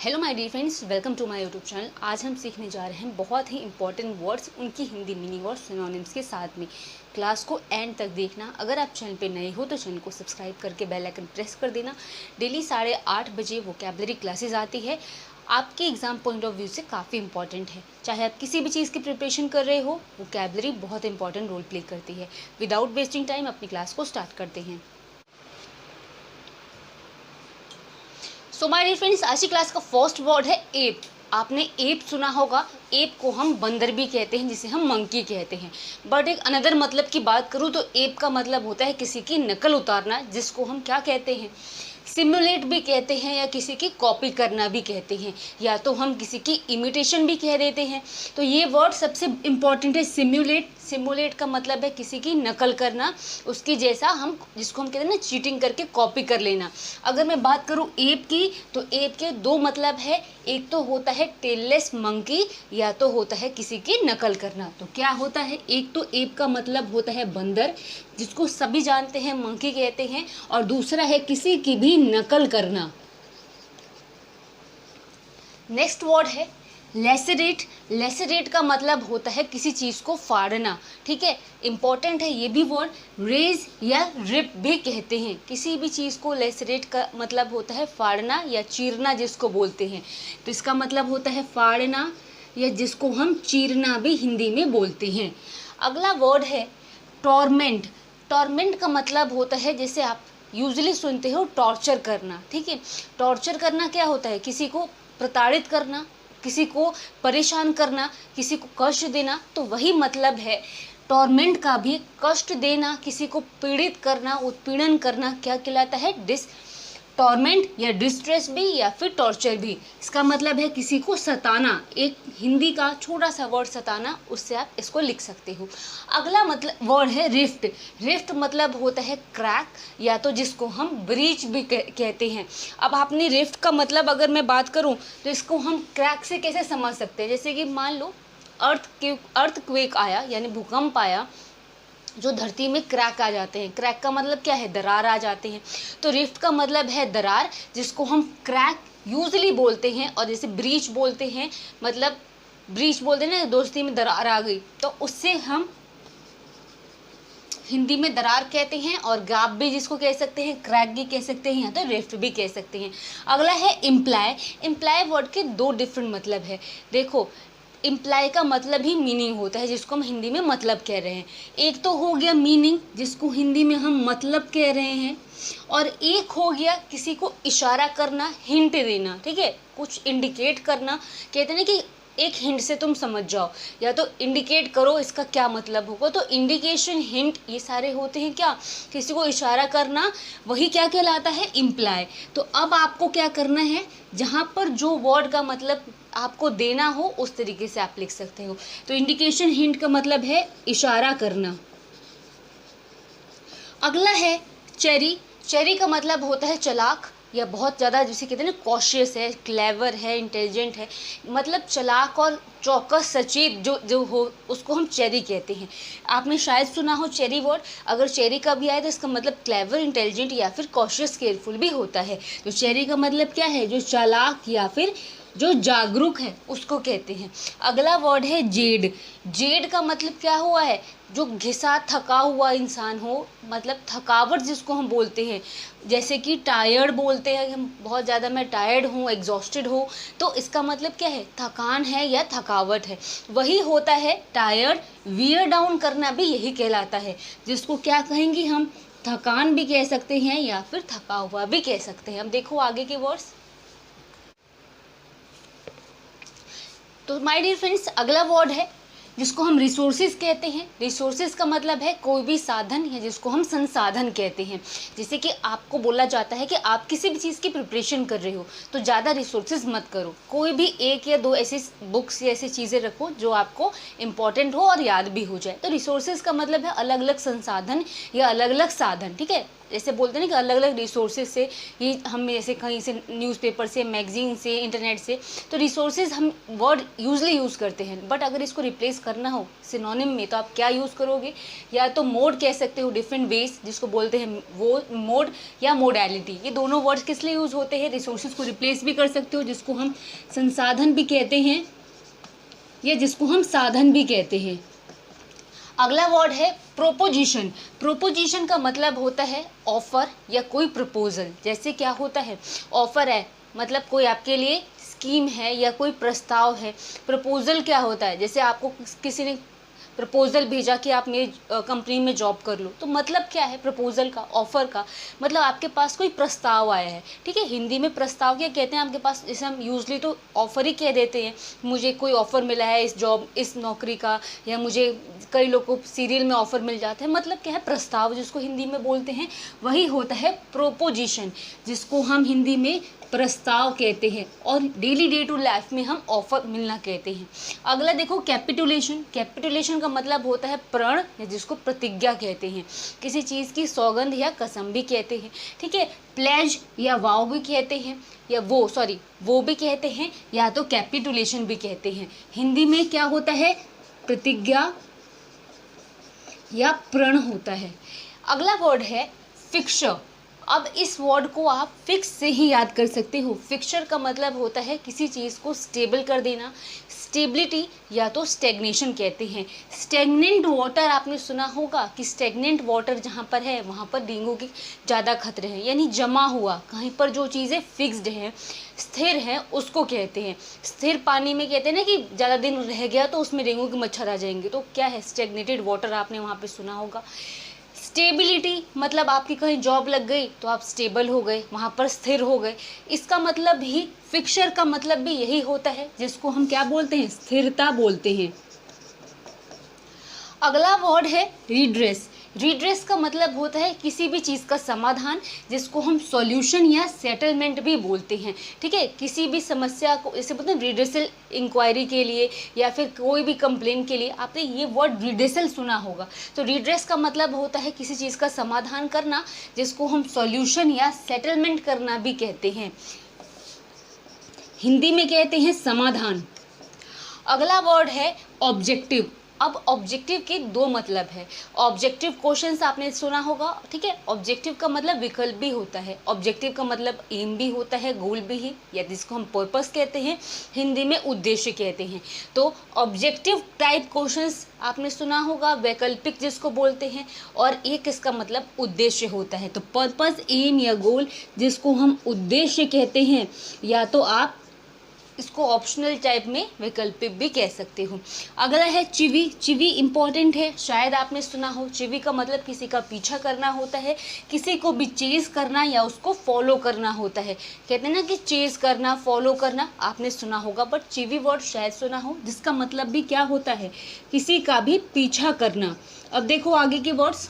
Hello my dear friends, welcome to my YouTube channel. आज हम सीखने जा रहे हैं बहुत ही इंपॉर्टेंट वर्ड्स, उनकी हिंदी मीनिंग और सिनोनिम्स के साथ में। क्लास को एंड तक देखना। अगर आप चैनल पे नए हो तो चैनल को सब्सक्राइब करके बेल आइकन प्रेस कर देना। डेली 8:30 बजे वोकैबुलरी क्लासेस आती है, आपके एग्जाम पॉइंट ऑफ व्यू से काफ़ी इंपॉर्टेंट है। चाहे आप किसी भी चीज़ की प्रिपरेशन कर रहे हो, वोकैबुलरी बहुत इंपॉर्टेंट रोल प्ले करती है। विदाउट वेस्टिंग टाइम अपनी क्लास को स्टार्ट करते हैं। सो माय डियर फ्रेंड्स, आज की क्लास का फर्स्ट वर्ड है एप। आपने एप सुना होगा। एप को हम बंदर भी कहते हैं, जिसे हम मंकी कहते हैं। बट एक अनदर मतलब की बात करूँ तो एप का मतलब होता है किसी की नकल उतारना, जिसको हम क्या कहते हैं, सिमुलेट भी कहते हैं, या किसी की कॉपी करना भी कहते हैं, या तो हम किसी की इमिटेशन भी कह देते हैं। तो ये वर्ड सबसे इम्पॉर्टेंट है, सिमुलेट। सिमुलेट का मतलब है किसी की नकल करना, उसकी जैसा, हम जिसको हम कहते हैं ना, चीटिंग करके कॉपी कर लेना। अगर मैं बात करूँ एप की, तो एप के दो मतलब है। एक तो होता है टेललेस मंकी, या तो होता है किसी की नकल करना। तो क्या होता है, एक तो एप का मतलब होता है बंदर, जिसको सभी जानते हैं मंकी कहते हैं, और दूसरा है किसी की भी नकल करना। नेक्स्ट वर्ड है लेसरेट। लेसरेट का मतलब होता है किसी चीज़ को फाड़ना। ठीक है, इंपॉर्टेंट है ये भी वर्ड। रेज या रिप भी कहते हैं। किसी भी चीज़ को लेसरेट का मतलब होता है फाड़ना या चीरना, जिसको बोलते हैं। तो इसका मतलब होता है फाड़ना, या जिसको हम चीरना भी हिंदी में बोलते हैं। अगला वर्ड है टॉर्मेंट। टॉर्मेंट का मतलब होता है, जैसे आप यूजुअली सुनते हो, टॉर्चर करना। ठीक है, टॉर्चर करना क्या होता है, किसी को प्रताड़ित करना, किसी को परेशान करना, किसी को कष्ट देना। तो वही मतलब है टॉर्मेंट का भी। कष्ट देना, किसी को पीड़ित करना, उत्पीड़न करना, क्या कहलाता है, टॉर्मेंट या डिस्ट्रेस भी, या फिर टॉर्चर भी। इसका मतलब है किसी को सताना। एक हिंदी का छोटा सा वर्ड सताना, उससे आप इसको लिख सकते हो। अगला मतलब वर्ड है रिफ्ट। रिफ्ट मतलब होता है क्रैक, या तो जिसको हम ब्रीच भी कहते हैं। अब आपने रिफ्ट का मतलब अगर मैं बात करूं तो इसको हम क्रैक से कैसे समझ सकते हैं। जैसे कि मान लो अर्थक्वेक आया, यानी भूकंप आया, जो धरती में क्रैक आ जाते हैं। क्रैक का मतलब क्या है, दरार आ जाते हैं। तो रिफ्ट का मतलब है दरार, जिसको हम क्रैक यूजली बोलते हैं। और जैसे ब्रीच बोलते हैं, मतलब ब्रीच बोलते हैं ना, दोस्ती में दरार आ गई, तो उससे हम हिंदी में दरार कहते हैं। और गैप भी जिसको कह सकते हैं, क्रैक भी कह सकते हैं, या तो रिफ्ट भी कह सकते हैं। अगला है इम्प्लाई। इम्प्लाई वर्ड के दो डिफरेंट मतलब है। देखो, इम्प्लाई का मतलब ही मीनिंग होता है, जिसको हम हिंदी में मतलब कह रहे हैं। एक तो हो गया मीनिंग, जिसको हिंदी में हम मतलब कह रहे हैं, और एक हो गया किसी को इशारा करना, हिंट देना। ठीक है, कुछ इंडिकेट करना। कहते हैं ना कि एक हिंट से तुम समझ जाओ, या तो इंडिकेट करो इसका क्या मतलब होगा। तो इंडिकेशन, हिंट, ये सारे होते हैं क्या, किसी को इशारा करना, वही क्या कहलाता है, इम्प्लाई। तो अब आपको क्या करना है, जहाँ पर जो वर्ड का मतलब आपको देना हो उस तरीके से आप लिख सकते हो। तो इंडिकेशन, हिंट का मतलब है इशारा करना। अगला है चेरी। चेरी का मतलब होता है चालाक, या बहुत ज़्यादा, जिसे कहते हैं ना, कॉशियस है, क्लेवर है, इंटेलिजेंट है। मतलब चालाक और चौकस, सचेत जो जो हो, उसको हम चेरी कहते हैं। आपने शायद सुना हो चेरी वर्ड। अगर चेरी का भी आए तो इसका मतलब क्लेवर, इंटेलिजेंट, या फिर कॉशियस, केयरफुल भी होता है। तो चेरी का मतलब क्या है, जो चालाक या फिर जो जागरूक है, उसको कहते हैं। अगला वर्ड है जेड। जेड का मतलब क्या हुआ है, जो घिसा थका हुआ इंसान हो, मतलब थकावट जिसको हम बोलते हैं। जैसे कि टायर्ड बोलते हैं, हम बहुत ज़्यादा मैं टायर्ड हूँ, एग्जॉस्टेड हूँ, तो इसका मतलब क्या है, थकान है या थकावट है, वही होता है टायर्ड। वियर डाउन करना भी यही कहलाता है, जिसको क्या कहेंगे हम, थकान भी कह सकते हैं, या फिर थका हुआ भी कह सकते हैं। अब देखो आगे के वर्ड्स। तो माय डियर फ्रेंड्स, अगला वर्ड है जिसको हम रिसोर्सेज कहते हैं। रिसोर्सेज का मतलब है कोई भी साधन, या जिसको हम संसाधन कहते हैं। जैसे कि आपको बोला जाता है कि आप किसी भी चीज़ की प्रिपरेशन कर रहे हो तो ज़्यादा रिसोर्सेज मत करो, कोई भी एक या दो ऐसी बुक्स या ऐसी चीज़ें रखो जो आपको इम्पॉर्टेंट हो और याद भी हो जाए। तो रिसोर्सेज का मतलब है अलग अलग संसाधन या अलग अलग साधन। ठीक है, जैसे बोलते हैं ना कि अलग अलग रिसोर्सेज से ही हम, जैसे कहीं से न्यूज़पेपर से, मैगजीन से, इंटरनेट से, तो रिसोर्सेज हम वर्ड यूजली यूज़ करते हैं। बट अगर इसको रिप्लेस करना हो सिनोनिम में तो आप क्या यूज़ करोगे? या तो मोड कह सकते हो, डिफरेंट वेज जिसको बोलते हैं वो मोड, या मोडैलिटी। ये दोनों वर्ड्स किस लिए यूज़ होते हैं? रिसोर्सेज को रिप्लेस भी कर सकते हो, जिसको हम संसाधन भी कहते हैं या जिसको हम साधन भी कहते हैं। अगला वर्ड है प्रोपोजिशन। प्रोपोजिशन का मतलब होता है ऑफर या कोई प्रपोजल। जैसे क्या होता है, ऑफर है मतलब कोई आपके लिए स्कीम है या कोई प्रस्ताव है। प्रपोजल क्या होता है, जैसे आपको किसी ने प्रपोजल भेजा कि आप मेरी कंपनी में जॉब कर लो, तो मतलब क्या है प्रपोजल का, ऑफर का मतलब आपके पास कोई प्रस्ताव आया है। ठीक है, हिंदी में प्रस्ताव क्या कहते हैं आपके पास, जैसे हम यूजली तो ऑफर ही कह देते हैं, मुझे कोई ऑफर मिला है इस जॉब, इस नौकरी का, या मुझे कई लोगों को सीरियल में ऑफर मिल जाता है। मतलब क्या है, प्रस्ताव जिसको हिंदी में बोलते हैं वही होता है प्रोपोजिशन, जिसको हम हिंदी में प्रस्ताव कहते हैं और डेली डे टू लाइफ में हम ऑफर मिलना कहते हैं। अगला देखो कैपिटुलेशन। कैपिटुलेशन का मतलब होता है प्रण, या जिसको प्रतिज्ञा कहते हैं, किसी चीज़ की सौगंध या कसम भी कहते हैं। ठीक है, प्लेज या वाव भी कहते हैं, या वो भी कहते हैं, या तो कैपिटुलेशन भी कहते हैं। हिंदी में क्या होता है, प्रतिज्ञा या प्रण होता है। अगला वर्ड है फिक्सर। अब इस वर्ड को आप फिक्स से ही याद कर सकते हो। फिक्सर का मतलब होता है किसी चीज़ को स्टेबल कर देना, स्टेबिलिटी या तो स्टेग्नेशन कहते हैं। स्टेगनेंट वाटर आपने सुना होगा कि स्टेगनेंट वाटर जहाँ पर है वहाँ पर डेंगू के ज़्यादा खतरे हैं, यानी जमा हुआ, कहीं पर जो चीज़ें फिक्स्ड हैं, स्थिर हैं, उसको कहते हैं। स्थिर पानी में कहते हैं ना कि ज़्यादा दिन रह गया तो उसमें डेंगू के मच्छर आ जाएंगे, तो क्या है, स्टेगनेटेड वाटर आपने वहाँ पर सुना होगा। स्टेबिलिटी मतलब आपकी कहीं जॉब लग गई तो आप स्टेबल हो गए, वहाँ पर स्थिर हो गए। इसका मतलब भी, फिक्सर का मतलब भी यही होता है, जिसको हम क्या बोलते हैं, स्थिरता बोलते हैं। अगला वर्ड है रिड्रेस। रिड्रेस का मतलब होता है किसी भी चीज़ का समाधान, जिसको हम सॉल्यूशन या सेटलमेंट भी बोलते हैं। ठीक है, किसी भी समस्या को, जैसे बोलते हैं रिड्रेसल इंक्वायरी के लिए या फिर कोई भी कंप्लेन के लिए, आपने ये वर्ड रिड्रेसल सुना होगा। तो रिड्रेस का मतलब होता है किसी चीज़ का समाधान करना, जिसको हम सॉल्यूशन या सेटलमेंट करना भी कहते हैं। हिंदी में कहते हैं समाधान। अगला वर्ड है ऑब्जेक्टिव। अब ऑब्जेक्टिव के दो मतलब है। ऑब्जेक्टिव क्वेश्चंस आपने सुना होगा। ठीक है, ऑब्जेक्टिव का मतलब विकल्प भी होता है, ऑब्जेक्टिव का मतलब एम भी होता है, गोल भी ही, या जिसको हम पर्पस कहते हैं, हिंदी में उद्देश्य कहते हैं। तो ऑब्जेक्टिव टाइप क्वेश्चंस आपने सुना होगा, वैकल्पिक जिसको बोलते हैं, और एक इसका मतलब उद्देश्य होता है। तो पर्पस, एम या गोल जिसको हम उद्देश्य कहते हैं, या तो आप इसको ऑप्शनल टाइप में वैकल्पिक भी कह सकते हो। अगला है चिवी। चिवी इंपॉर्टेंट है, शायद आपने सुना हो। चिवी का मतलब किसी का पीछा करना होता है, किसी को भी चेज करना या उसको फॉलो करना होता है। कहते हैं ना कि चेज करना, फॉलो करना, आपने सुना होगा, बट चिवी वर्ड शायद सुना हो, जिसका मतलब भी क्या होता है, किसी का भी पीछा करना। अब देखो आगे के words.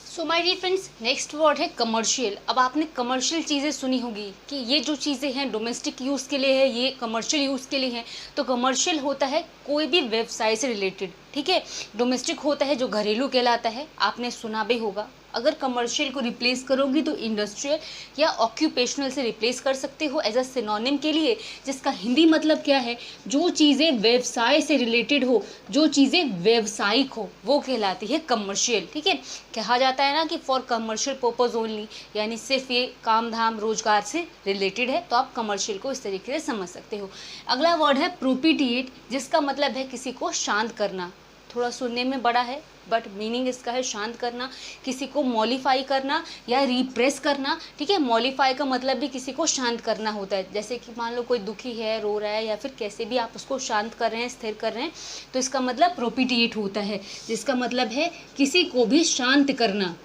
So my dear friends, next word है कमर्शियल। अब आपने कमर्शियल चीज़ें सुनी होगी कि ये जो चीज़ें हैं डोमेस्टिक यूज़ के लिए है, ये कमर्शियल यूज़ के लिए हैं। तो कमर्शियल होता है कोई भी व्यवसाय से रिलेटेड। ठीक है, डोमेस्टिक होता है जो घरेलू कहलाता है, आपने सुना भी होगा। अगर कमर्शियल को रिप्लेस करोगी तो इंडस्ट्रियल या ऑक्यूपेशनल से रिप्लेस कर सकते हो एज अ सिनोनिम के लिए, जिसका हिंदी मतलब क्या है, जो चीज़ें व्यवसाय से रिलेटेड हो, जो चीज़ें व्यवसायिक हो, वो कहलाती है कमर्शियल। ठीक है, कहा जाता है ना कि फॉर कमर्शियल पर्पज ओनली, यानी सिर्फ ये काम धाम रोजगार से रिलेटेड है, तो आप कमर्शियल को इस तरीके से समझ सकते हो। अगला वर्ड है प्रोपिटिएट, जिसका मतलब है किसी को शांत करना। थोड़ा सुनने में बड़ा है बट मीनिंग इसका है शांत करना, किसी को मॉलिफाई करना या रिप्रेस करना। ठीक है, मॉलिफाई का मतलब भी किसी को शांत करना होता है। जैसे कि मान लो कोई दुखी है, रो रहा है, या फिर कैसे भी आप उसको शांत कर रहे हैं, स्थिर कर रहे हैं, तो इसका मतलब प्रोपिटिएट होता है, जिसका मतलब है किसी को भी शांत करना।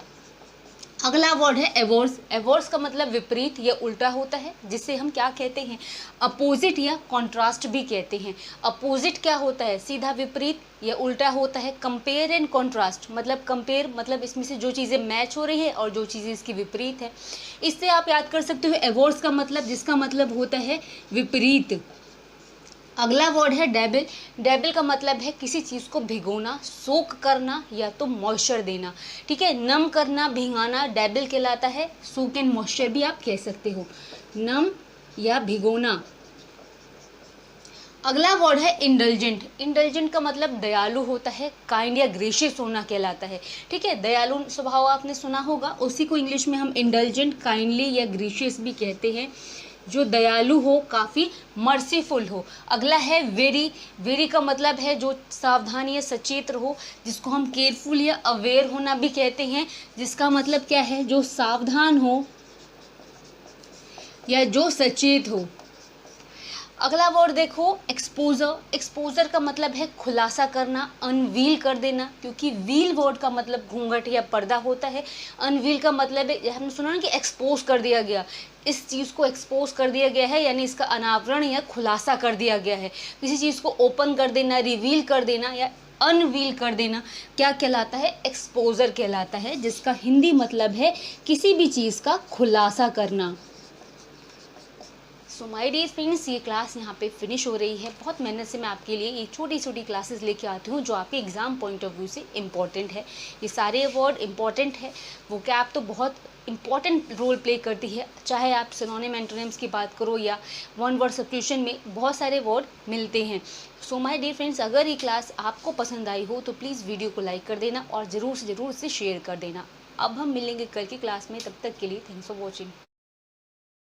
अगला वर्ड है एवोर्स। एवोर्स का मतलब विपरीत या उल्टा होता है, जिसे हम क्या कहते हैं, अपोजिट या कॉन्ट्रास्ट भी कहते हैं। अपोजिट क्या होता है, सीधा विपरीत या उल्टा होता है। कंपेयर एंड कॉन्ट्रास्ट मतलब कंपेयर मतलब इसमें से जो चीज़ें मैच हो रही है और जो चीज़ें इसकी विपरीत है। इससे आप याद कर सकते हो एवोर्स का मतलब, जिसका मतलब होता है विपरीत। अगला वर्ड है डेबिल। डेबिल का मतलब है किसी चीज़ को भिगोना, सोक करना या तो मॉइस्चर देना। ठीक है, नम करना, भिगाना डेबिल कहलाता है। सोक एंड मॉइस्चर भी आप कह सकते हो, नम या भिगोना। अगला वर्ड है इंडल्जेंट। इंडल्जेंट का मतलब दयालु होता है, काइंड या ग्रेशियस होना कहलाता है। ठीक है, दयालु स्वभाव आपने सुना होगा, उसी को इंग्लिश में हम इंडल्जेंट, काइंडली या ग्रेशियस भी कहते हैं। जो दयालु हो, काफ़ी मर्सीफुल हो। अगला है वेरी। वेरी का मतलब है जो सावधान या सचेत हो, जिसको हम केयरफुल या अवेयर होना भी कहते हैं। जिसका मतलब क्या है, जो सावधान हो या जो सचेत हो। अगला वर्ड देखो एक्सपोजर। एक्सपोजर का मतलब है खुलासा करना, अनवील कर देना, क्योंकि व्हील वर्ड का मतलब घूंघट या पर्दा होता है। अनवील का मतलब है, हमने सुना ना कि एक्सपोज कर दिया गया, इस चीज़ को एक्सपोज कर दिया गया है, यानी इसका अनावरण या खुलासा कर दिया गया है। किसी चीज़ को ओपन कर देना, रिवील कर देना या अनवील कर देना क्या कहलाता है, एक्सपोजर कहलाता है, जिसका हिंदी मतलब है किसी भी चीज़ का खुलासा करना। सो माय डियर फ्रेंड्स, ये क्लास यहाँ पे फिनिश हो रही है। बहुत मेहनत से मैं आपके लिए ये छोटी छोटी क्लासेस लेके आती हूँ जो आपके एग्ज़ाम पॉइंट ऑफ व्यू से इम्पॉर्टेंट है। ये सारे वर्ड इम्पॉर्टेंट है, वो कैप तो बहुत इंपॉर्टेंट रोल प्ले करती है। चाहे आप सिनोनिम एंटोनिम्स की बात करो या वन वर्ड सब्स्टिट्यूशन में बहुत सारे वर्ड मिलते हैं। सो माय डियर फ्रेंड्स, अगर ये क्लास आपको पसंद आई हो तो प्लीज़ वीडियो को लाइक कर देना और ज़रूर से ज़रूर इसे शेयर कर देना। अब हम मिलेंगे कल की क्लास में, तब तक के लिए थैंक्स फॉर वॉचिंग।